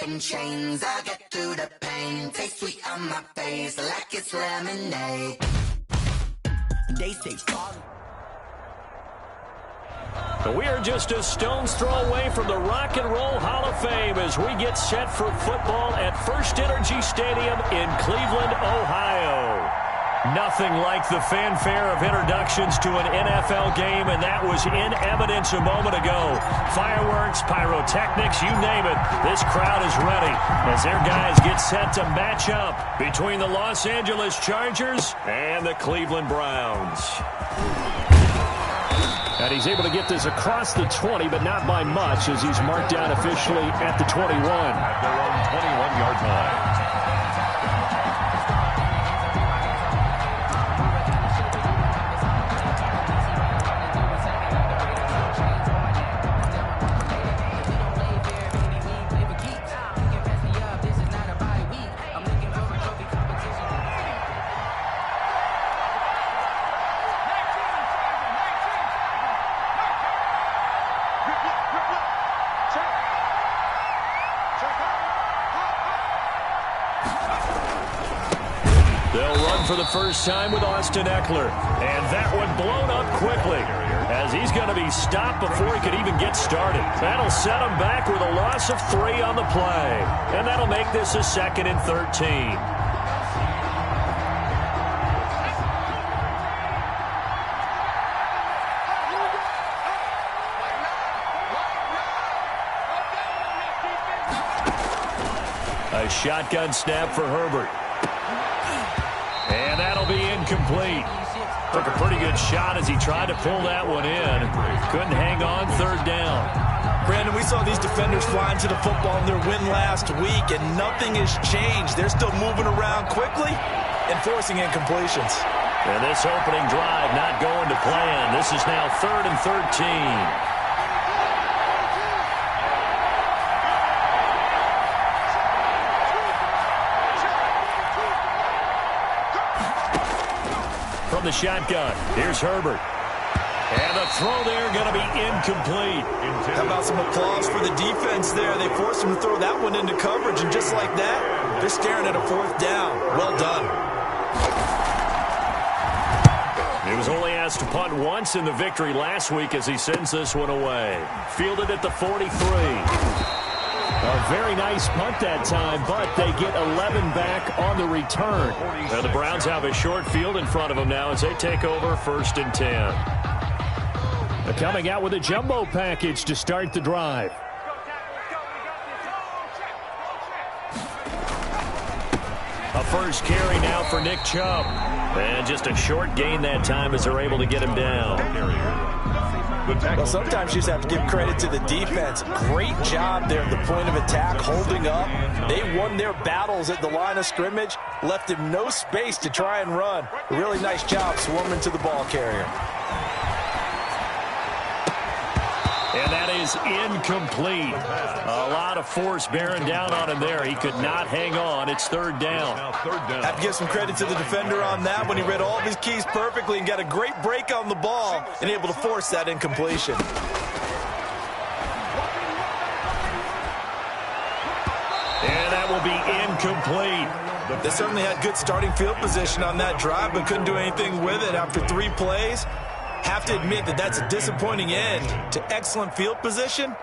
in chains. I get through the pain. Taste sweet on my face like it's lemonade. They say sorry. We are just a stone's throw away from the Rock and Roll Hall of Fame as we get set for football at First Energy Stadium in Cleveland, Ohio. Nothing like the fanfare of introductions to an NFL game, and that was in evidence a moment ago. Fireworks, pyrotechnics, you name it. This crowd is ready as their guys get set to match up between the Los Angeles Chargers and the Cleveland Browns. And he's able to get this across the 20, but not by much, as he's marked down officially at the 21. At their own 21-yard line. For the first time with Austin Eckler. And that one blown up quickly as he's going to be stopped before he could even get started. That'll set him back with a loss of 3 on the play. And that'll make this a 2nd and 13. A shotgun snap for Herbert. And that'll be incomplete. Took a pretty good shot as he tried to pull that one in. Couldn't hang on 3rd down. Brandon, we saw these defenders flying to the football in their win last week, and nothing has changed. They're still moving around quickly and forcing incompletions. And this opening drive not going to plan. This is now 3rd and 13. From the shotgun, here's Herbert. And the throw there going to be incomplete. How about some applause for the defense there? They forced him to throw that one into coverage, and just like that, they're staring at a 4th down. Well done. He was only asked to punt once in the victory last week as he sends this one away. Fielded at the 43. A very nice punt that time, but they get 11 back on the return. Now the Browns have a short field in front of them now as they take over 1st and 10. They're coming out with a jumbo package to start the drive. A first carry now for Nick Chubb. And just a short gain that time as they're able to get him down. Well, sometimes you just have to give credit to the defense. Great job there at the point of attack, holding up. They won their battles at the line of scrimmage, left him no space to try and run. A really nice job swarming to the ball carrier. And that is incomplete. A lot of force bearing down on him there. He could not hang on. It's 3rd down. Have to give some credit to the defender on that when he read all of his keys perfectly and got a great break on the ball and able to force that incompletion. And that will be incomplete. They certainly had good starting field position on that drive, but couldn't do anything with it after 3 plays. Have to admit that that's a disappointing end to excellent field position.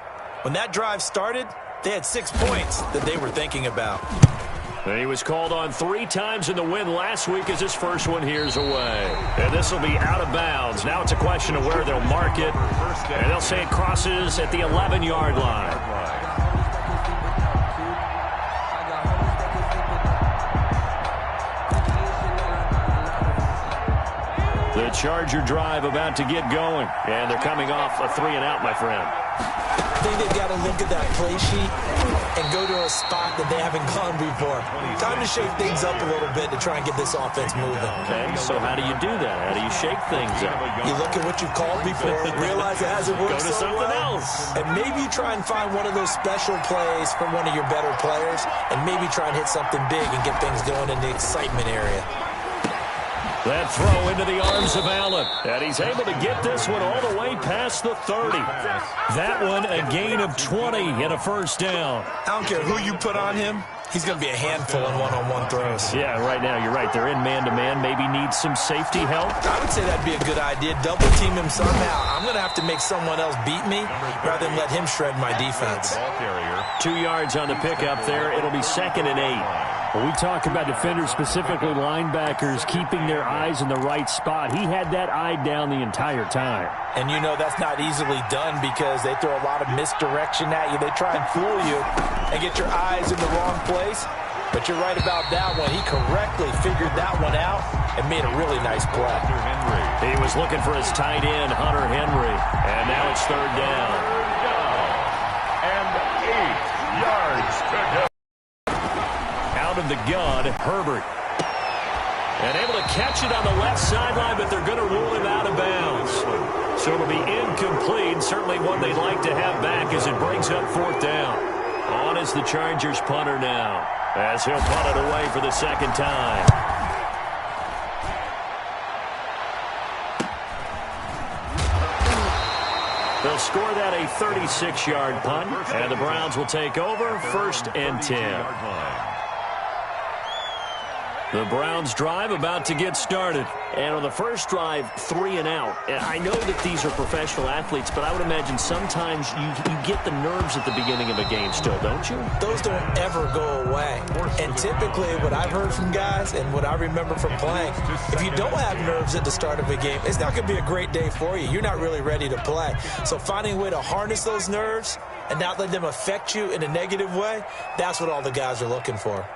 When that drive started, they had 6 points that they were thinking about. And he was called on 3 times in the win last week as his first one here's away. And this will be out of bounds. Now it's a question of where they'll mark it. And they'll say it crosses at the 11-yard line. The Charger drive about to get going. And they're coming off a 3-and-out, my friend. I think they've got to look at that play sheet and go to a spot that they haven't gone before. Time to shake things up a little bit to try and get this offense moving. Okay, so how do you do that? How do you shake things up? You look at what you've called before, realize it hasn't worked Go to so something well, else. and maybe try and find one of those special plays from one of your better players, and maybe try and hit something big and get things going in the excitement area. That throw into the arms of Allen. And he's able to get this one all the way past the 30. That one a gain of 20 and a first down. I don't care who you put on him. He's going to be a handful in one-on-one throws. Yeah, right now, you're right. They're in man-to-man. Maybe need some safety help. I would say that'd be a good idea. Double team him somehow. I'm going to have to make someone else beat me rather than let him shred my defense. 2 yards on the pickup there. It'll be 2nd and 8. Well, we talk about defenders, specifically linebackers, keeping their eyes in the right spot. He had that eye down the entire time. And you know that's not easily done because they throw a lot of misdirection at you. They try and fool you and get your eyes in the wrong place. But you're right about that one. He correctly figured that one out and made a really nice play. He was looking for his tight end, Hunter Henry. And now it's 3rd down. And 8 yards to go. Out of the gun, Herbert. And able to catch it on the left sideline, but they're going to rule him out of bounds. So it'll be incomplete. Certainly one they'd like to have back as it brings up 4th down. On is the Chargers punter now, as he'll punt it away for the 2nd time. They'll score that a 36-yard punt, and the Browns will take over 1st and 10. The Browns drive about to get started. And on the first drive, 3 and out. And I know that these are professional athletes, but I would imagine sometimes you get the nerves at the beginning of a game still, don't you? Those don't ever go away. And typically what I've heard from guys and what I remember from playing, if you don't have nerves at the start of a game, it's not going to be a great day for you. You're not really ready to play. So finding a way to harness those nerves and not let them affect you in a negative way, that's what all the guys are looking for.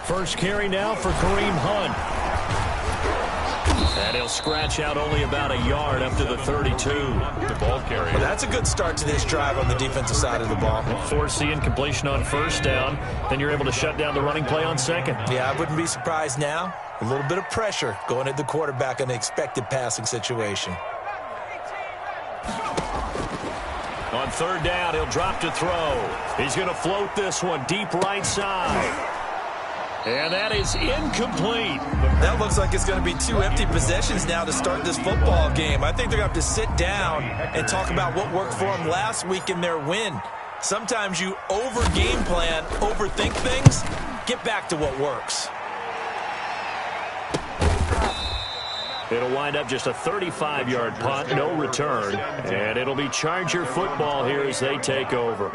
First carry now for Kareem Hunt. And he'll scratch out only about a yard up to the 32. The ball carrier. Well, that's a good start to this drive on the defensive side of the ball. Force the incompletion on 1st down. Then you're able to shut down the running play on 2nd. Yeah, I wouldn't be surprised now. A little bit of pressure going at the quarterback in an expected passing situation. On 3rd down, he'll drop to throw. He's going to float this one deep right side. And that is incomplete. That looks like it's going to be 2 empty possessions now to start this football game. I think they're going to have to sit down and talk about what worked for them last week in their win. Sometimes you over-game plan, overthink things. Get back to what works. It'll wind up just a 35-yard punt, no return. And it'll be Charger football here as they take over.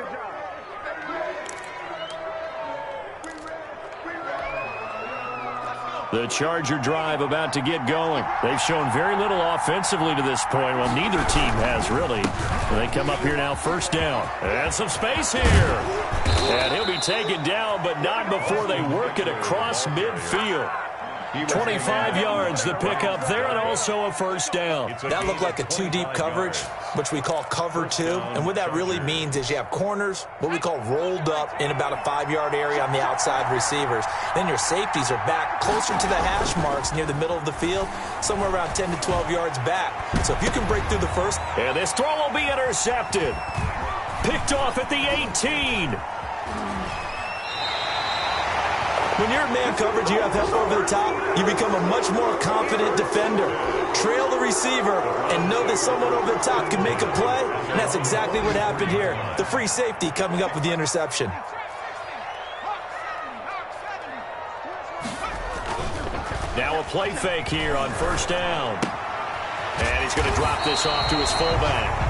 The Charger drive about to get going. They've shown very little offensively to this point. Well, neither team has really. They come up here now, 1st down. And some space here. And he'll be taken down, but not before they work it across midfield. 25 yards the pickup there, and also a 1st down. That looked like a 2-deep coverage, which we call cover 2. And what that really means is you have corners, what we call rolled up in about a 5-yard area on the outside receivers. Then your safeties are back closer to the hash marks near the middle of the field, somewhere around 10 to 12 yards back. So if you can break through the first. And this throw will be intercepted. Picked off at the 18. When you're in man coverage, you have help over the top, you become a much more confident defender. Trail the receiver and know that someone over the top can make a play, and that's exactly what happened here. The free safety coming up with the interception. Now a play fake here on 1st down. And he's going to drop this off to his fullback.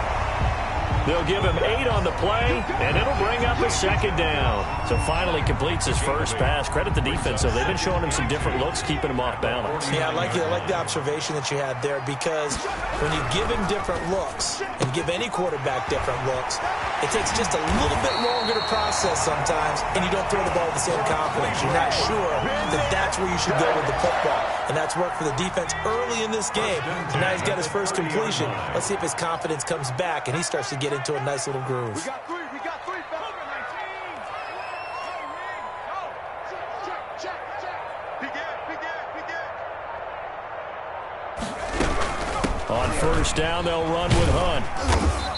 They'll give him 8 on the play, and it'll bring up a 2nd down. So finally completes his first pass. Credit the defense, though. They've been showing him some different looks, keeping him off balance. Yeah, I like the observation that you had there, because when you give him different looks and give any quarterback different looks, it takes just a little bit longer to process sometimes, and you don't throw the ball with the same confidence. You're not sure that that's where you should go with the football. And that's worked for the defense early in this game. And now he's got his first completion. Let's see if his confidence comes back and he starts to get into a nice little groove. We got 3, Check. On first down, they'll run with Hunt.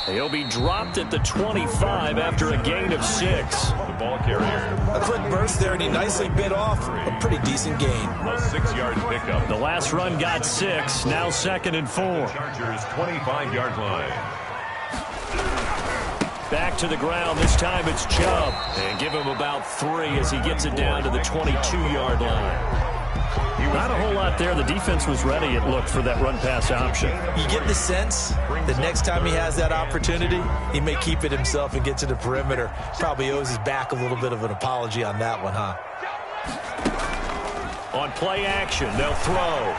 He'll be dropped at the 25 after a gain of 6. The ball carrier. A quick burst there, and he nicely bit off a pretty decent gain. A 6-yard pickup. The last run got 6, now 2nd and 4. Chargers 25-yard line. Back to the ground, this time it's Chubb. And give him about 3 as he gets it down to the 22-yard line. Not a whole lot there. The defense was ready, it looked, for that run-pass option. You get the sense that next time he has that opportunity, he may keep it himself and get to the perimeter. Probably owes his back a little bit of an apology on that one, huh? On play action, they'll throw.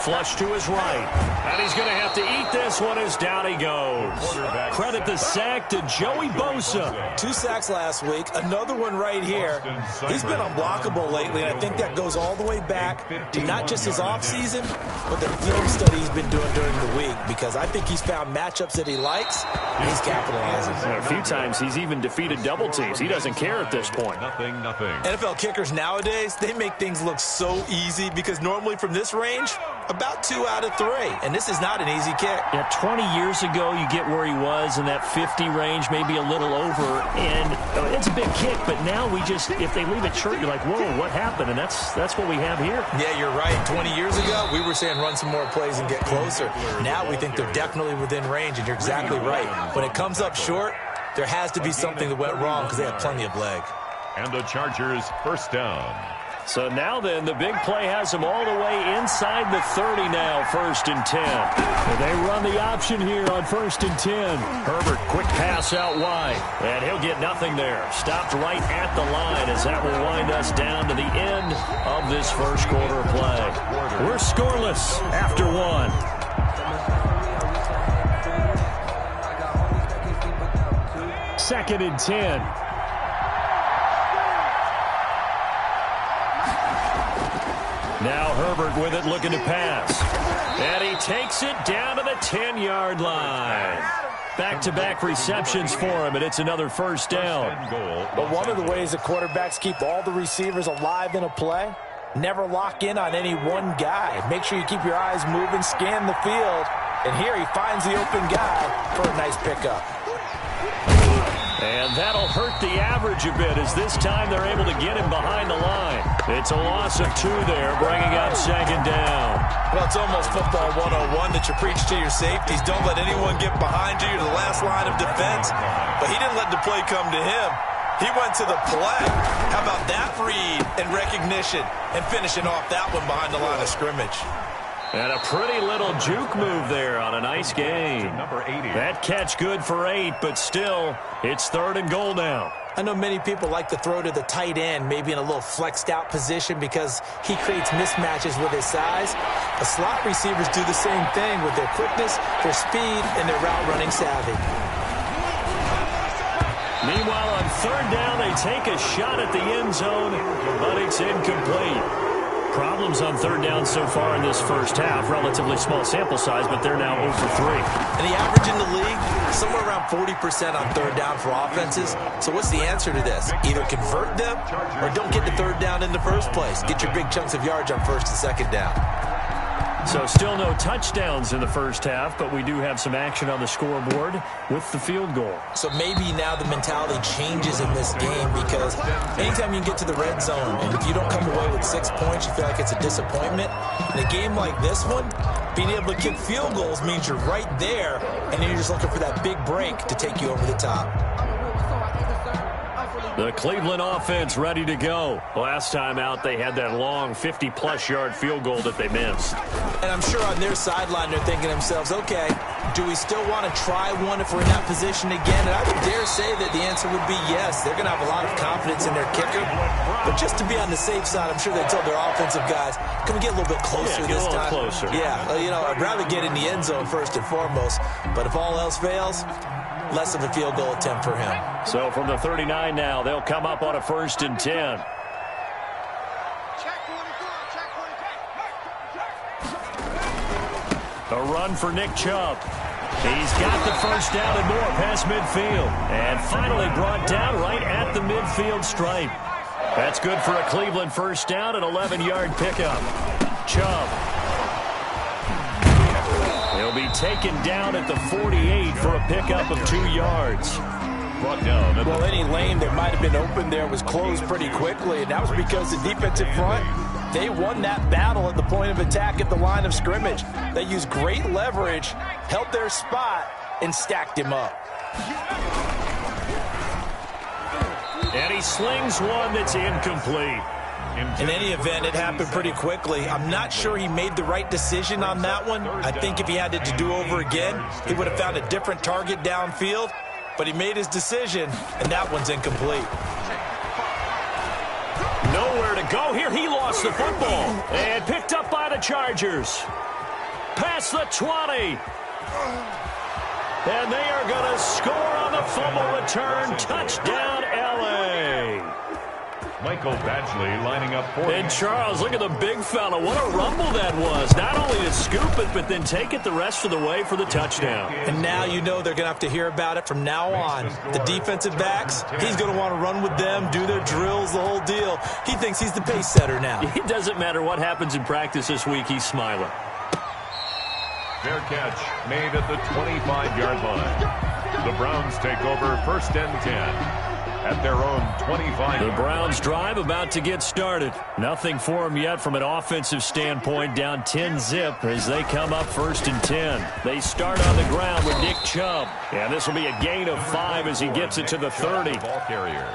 Flush to his right. And he's going to have to eat this one as down he goes. Credit the sack to Joey Bosa. 2 sacks last week, another one right here. He's been unblockable lately, and I think that goes all the way back to not just his offseason, but the film study he's been doing during the week, because I think he's found matchups that he likes, and he's capitalizing. A few times he's even defeated double teams. He doesn't care at this point. Nothing. NFL kickers nowadays, they make things look so easy, because normally from this range, about 2 out of 3, and this is not an easy kick. Yeah, 20 years ago, you get where he was in that 50 range, maybe a little over, and it's a big kick, but now we just, if they leave it short, you're like, whoa, what happened? And that's what we have here. Yeah, you're right. 20 years ago, we were saying run some more plays and get closer. Now we think they're definitely within range, and you're exactly right. When it comes up short, there has to be something that went wrong because they have plenty of leg. And the Chargers first down. So now then, the big play has him all the way inside the 30 now, 1st and 10. And they run the option here on 1st and 10. Herbert, quick pass out wide. And he'll get nothing there. Stopped right at the line as that will wind us down to the end of this first quarter of play. We're scoreless after 1. 2nd and 10. Now Herbert with it, looking to pass. And he takes it down to the 10-yard line. Back-to-back receptions for him, and it's another first down. But one of the ways that quarterbacks keep all the receivers alive in a play, never lock in on any one guy. Make sure you keep your eyes moving, scan the field. And here he finds the open guy for a nice pickup. And that'll hurt the average a bit as this time they're able to get him behind the line. It's a loss of 2 there, bringing up 2nd down. Well, it's almost football 101 that you preach to your safeties. Don't let anyone get behind you. You're the last line of defense. But he didn't let the play come to him. He went to the play. How about that read and recognition and finishing off that one behind the line of scrimmage? And a pretty little juke move there on a nice gain. Number 80. That catch good for 8, but still, it's 3rd and goal now. I know many people like to throw to the tight end, maybe in a little flexed out position because he creates mismatches with his size. The slot receivers do the same thing with their quickness, their speed, and their route running savvy. Meanwhile, on 3rd down, they take a shot at the end zone, but it's incomplete. Problems on 3rd down so far in this first half. Relatively small sample size, but they're now 0 for 3. And the average in the league, somewhere around 40% on 3rd down for offenses. So what's the answer to this? Either convert them or don't get the 3rd down in the first place. Get your big chunks of yards on 1st and 2nd down. So still no touchdowns in the first half, but we do have some action on the scoreboard with the field goal. So maybe now the mentality changes in this game because anytime you get to the red zone and if you don't come away with 6 points, you feel like it's a disappointment. In a game like this one, being able to kick field goals means you're right there and then you're just looking for that big break to take you over the top. The Cleveland offense ready to go. Last time out, they had that long 50-plus yard field goal that they missed. And I'm sure on their sideline, they're thinking to themselves, okay, do we still want to try one if we're in that position again? And I would dare say that the answer would be yes. They're going to have a lot of confidence in their kicker. But just to be on the safe side, I'm sure they told their offensive guys, can we get a little bit closer this time? Closer. Yeah, I'd rather get in the end zone first and foremost. But if all else fails, less of a field goal attempt for him. So from the 39 now, they'll come up on a 1st and 10. A run for Nick Chubb. He's got the first down and more past midfield. And finally brought down right at the midfield stripe. That's good for a Cleveland first down, an 11-yard pickup. Chubb. He'll be taken down at the 48 for a pickup of 2 yards. Brought down. Well, any lane that might have been open there was closed pretty quickly, and that was because the defensive front, they won that battle at the point of attack at the line of scrimmage. They used great leverage, held their spot, and stacked him up. And he slings one that's incomplete. In any event, it happened pretty quickly. I'm not sure he made the right decision on that one. I think if he had it to do over again, he would have found a different target downfield. But he made his decision, and that one's incomplete. Nowhere to go here. He lost the football. And picked up by the Chargers. Past the 20. And they are going to score on the fumble return. Touchdown, L.A. Michael Badgley lining up for And Charles, look at the big fella. What a rumble that was. Not only to scoop it, but then take it the rest of the way for the touchdown. And now you know they're going to have to hear about it from now on. The defensive backs, he's going to want to run with them, do their drills, the whole deal. He thinks he's the pace setter now. It doesn't matter what happens in practice this week. He's smiling. Fair catch made at the 25-yard line. The Browns take over 1st and 10. At their own 25. The Browns drive about to get started. Nothing for them yet from an offensive standpoint. Down 10-zip as they come up 1st and 10. They start on the ground with Nick Chubb. And this will be a gain of 5 as he gets it to the 30. Ball carrier.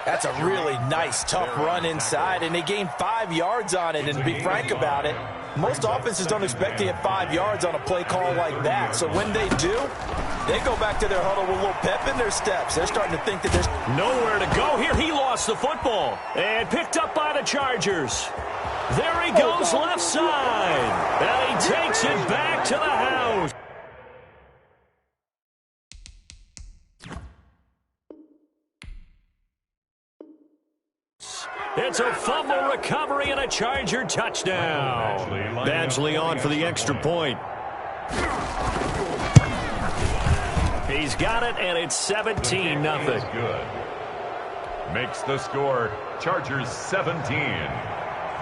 That's a really nice, tough run inside, and they gained 5 yards on it. And to be frank about it, most offenses don't expect to get 5 yards on a play call like that. So when they do, they go back to their huddle with a little pep in their steps. They're starting to think that there's nowhere to go here. He lost the football and picked up by the Chargers. There he goes left side. And he takes it back to the house. It's a fumble recovery and a Charger touchdown. Badgley on for the extra point. He's got it, and it's 17-0. Good. Makes the score. Chargers 17.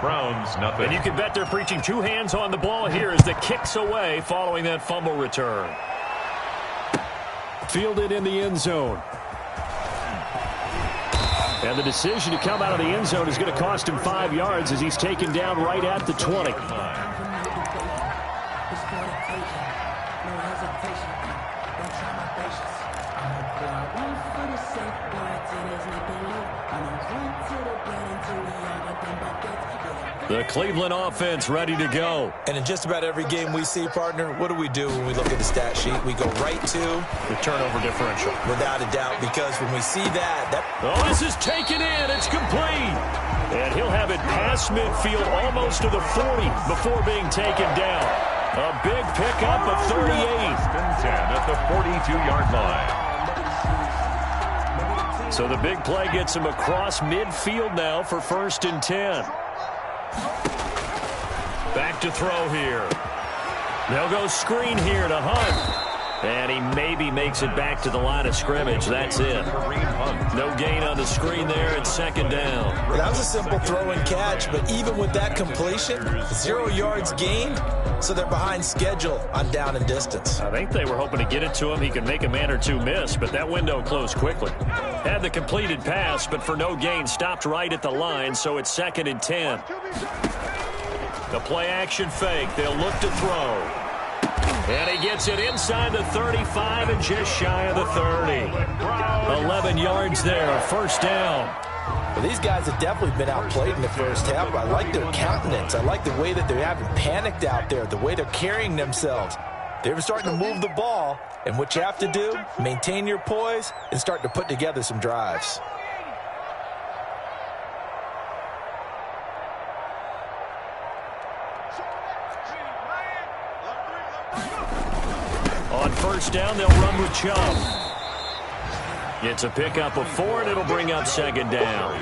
Browns nothing. And you can bet they're preaching 2 hands on the ball here as the kick's away following that fumble return. Fielded in the end zone. And the decision to come out of the end zone is going to cost him 5 yards as he's taken down right at the 20. The Cleveland offense ready to go. And in just about every game we see, partner, what do we do when we look at the stat sheet? We go right to the turnover differential. Without a doubt, because when we see that... Oh, this is taken in. It's complete. And he'll have it past midfield almost to the 40 before being taken down. A big pickup of 38. 10 at the 42-yard line. So the big play gets him across midfield now for 1st and 10. Back to throw here. They'll go screen here to Hunt. And he maybe makes it back to the line of scrimmage. That's it. No gain on the screen there. It's 2nd down. Well, that was a simple throw and catch, but even with that completion, 0 yards gained, so they're behind schedule on down and distance. I think they were hoping to get it to him. He could make a man or two miss, but that window closed quickly. Had the completed pass, but for no gain, stopped right at the line, so it's 2nd and 10. The play-action fake. They'll look to throw. And he gets it inside the 35 and just shy of the 30. 11 yards there, 1st down. Well, these guys have definitely been outplayed in the first half. I like their countenance. I like the way that they haven't panicked out there, the way they're carrying themselves. They're starting to move the ball, and what you have to do, maintain your poise and start to put together some drives. On 1st down, they'll run with Chubb. It's a pickup of 4, and it'll bring up 2nd down.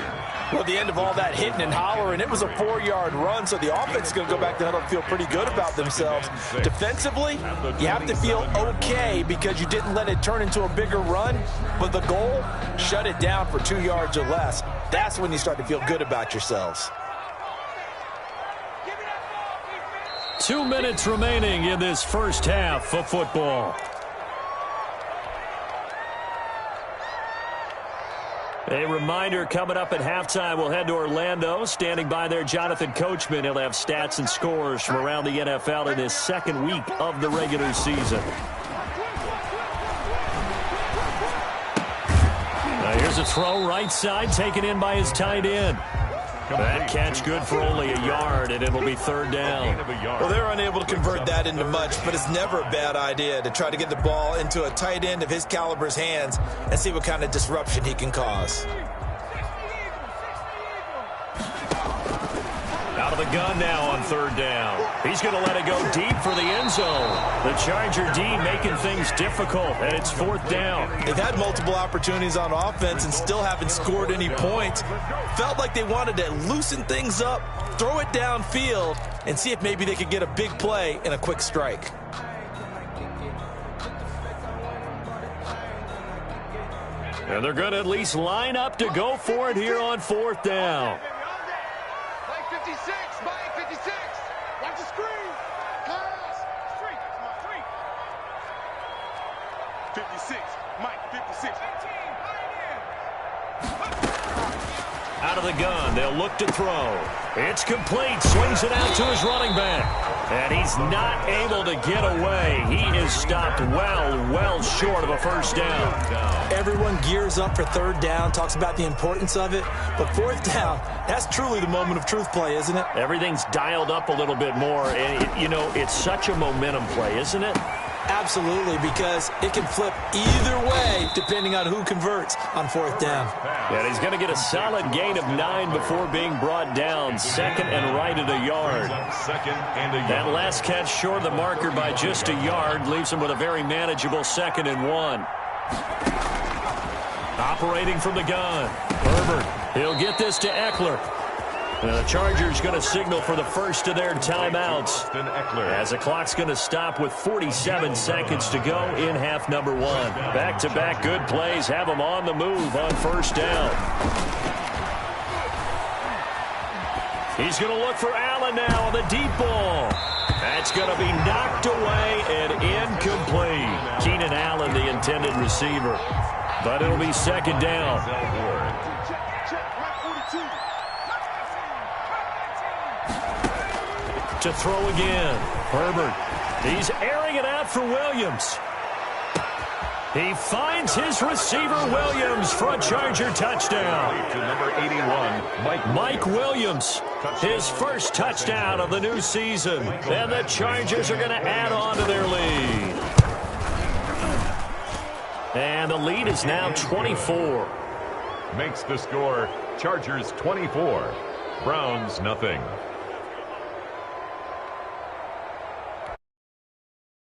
Well, at the end of all that hitting and hollering, it was a 4-yard run, so the offense is going to go back to the huddle and feel pretty good about themselves. Defensively, you have to feel okay because you didn't let it turn into a bigger run, but the goal, shut it down for 2 yards or less. That's when you start to feel good about yourselves. 2 minutes remaining in this first half of football. A reminder, coming up at halftime, we'll head to Orlando. Standing by there, Jonathan Coachman. He'll have stats and scores from around the NFL in this second week of the regular season. Now here's a throw right side, taken in by his tight end. That catch good for only a yard, and it'll be third down. Well, they're unable to convert that into much, but it's never a bad idea to try to get the ball into a tight end of his caliber's hands and see what kind of disruption he can cause. Out of the gun now on third down. He's going to let it go deep for the end zone. The Charger D making things difficult, and it's fourth down. They've had multiple opportunities on offense and still haven't scored any points. Felt like they wanted to loosen things up, throw it downfield, and see if maybe they could get a big play and a quick strike. And they're going to at least line up to go for it here on fourth down. 56, Mike, 56. Out of the gun, they'll look to throw. It's complete, swings it out to his running back. And he's not able to get away. He is stopped well short of a first down. Everyone gears up for third down, talks about the importance of it. But fourth down, that's truly the moment of truth play, isn't it? Everything's dialed up a little bit more. And, you know, it's such a momentum play, isn't it? Absolutely, because it can flip either way depending on who converts on fourth down. And he's going to get a solid gain of 9 before being brought down. Second and right at a yard. That last catch short of the marker by just a yard leaves him with a very manageable 2nd and 1. Operating from the gun, Herbert. He'll get this to Eckler. And the Chargers going to signal for the first of their timeouts as the clock's going to stop with 47 seconds to go in half number 1. Back-to-back good plays have them on the move on first down. He's going to look for Allen now on the deep ball. That's going to be knocked away and incomplete. Keenan Allen, the intended receiver. But it'll be second down. To throw again. Herbert. He's airing it out for Williams. He finds his receiver Williams for a Charger touchdown. To number 81, Mike Williams. His first touchdown of the new season. And the Chargers are going to add on to their lead. And the lead is now 24. Makes the score Chargers 24, Browns nothing.